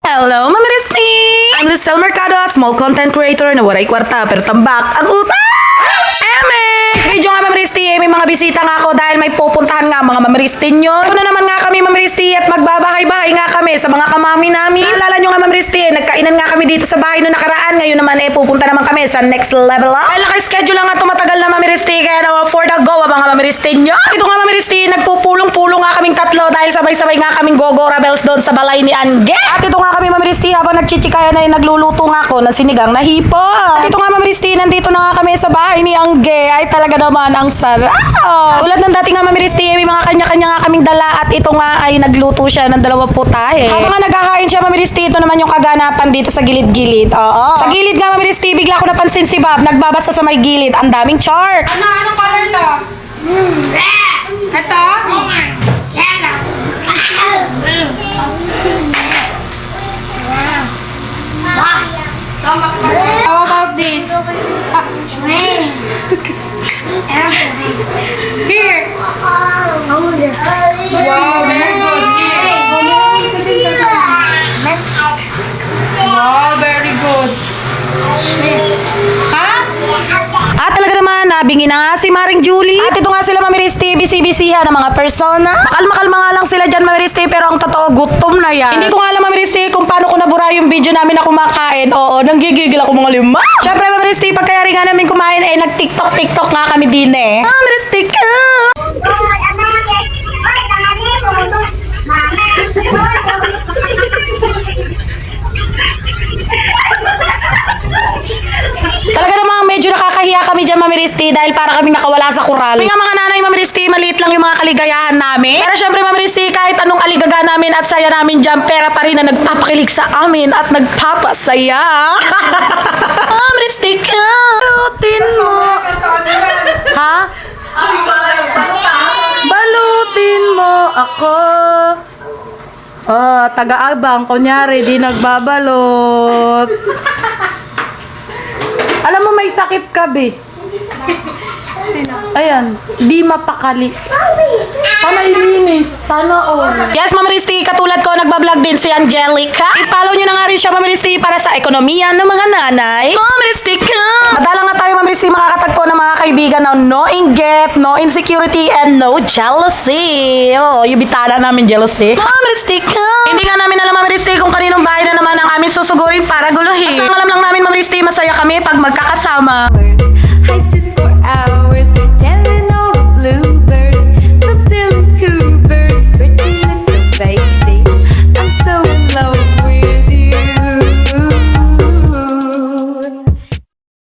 Hello, Mami Risti! I'm Lucel Mercado, small content creator na waray kwarta pero tambak ang utang! MX! Video nga Mami Risti, may mga bisita nga ako dahil may pupuntahan nga mga Mami Risti nyo. Ito na naman nga kami Mami Risti at magbabahay-bahay nga kami sa mga kamami namin. Naalala nyo nga Mami Risti, nagkainan nga kami dito sa bahay no nakaraan. Ngayon naman pupunta naman kami sa next level up. Dahil naka-schedule lang nga tumatagal na Mami Risti kaya na for the go mga Mami Risti nyo. Ito nga Mami Risti, nagpupulong-pulong nga kaming tatlo dahil sabay-sabay nga kaming go-go rebels doon sa balay ni Angge. At ito nga kami Mami Risti habang nagchichikayan na nagluluto nga ako ng sinigang na hipon. At ito nga Mami Risti, nandito na nga kami sa bahay ni Angge. Ay talaga naman ang sarap. Tulad ng dati nga Mami Risti, may mga kanya-kanya nga kaming dala at ito nga ay nagluto siya ng 2 putahe. Habang nga naghahain siya Mami Risti, ito naman yung kaganapan dito sa gilid-gilid. Oo. Sa gilid nga Mami Risti, bigla ko napansin si Bob, nagbabasa sa may gilid. Ang daming chart. Anong color to? Ito? Yellow. How about this? Here. Wow, very good. Wow, very good. Ha? At talaga naman, nabingi na nga si Maring Julie. At ito nga sila Mami Risti, busy-busyhan ng mga persona. Makalma nga lang sila dyan Mami Risti, pero ang totoo, gutom na yan. Hindi ko nga alam Mami Risti kung paano ko nabura yung video namin na kumakain. Oo, nanggigigil ako mga lima. Siyempre Mami Risti, pagkayari nga namin kumain, nag-tiktok nga kami din eh. Mami Risti ka! Talaga namang medyo nakakahiya kami dyan, Mami Risti, dahil para kaming nakawala sa kural. May nga mga nanay, Mami Risti, maliit lang yung mga kaligayahan namin. Pero syempre, Mami Risti, kahit anong aligaga namin at saya namin dyan, pera pa rin na nagpapakilig sa amin at nagpapasaya. Mami Risti ka! Balutin mo. Ha? Balutin mo ako. Oh, taga-abang, kunyari, di nagbabalot. Alam mo, may sakit ka, be. Ayan, di mapakali. Panay linis, sana all. Yes, Ma'am Risti, katulad ko, nagbablog din si Angelica. I-follow nyo na nga rin siya, Ma'am Risti, para sa ekonomiya ng mga nanay. Ma'am Risti ka! Madala nga tayo, Ma'am Risti, makakatagpo ng mga kaibigan na no inggit, no insecurity, and no jealousy. Oh, yung bitara namin jealousy. Ma'am Risti ka! Hindi nga namin alam, Ma'am Risti, kung kaninong bahay na naman ang amin susugurin para guluhin. Basta ang alam lang namin, Ma'am Risti, masaya kami pag magkakasama. I sit for hours.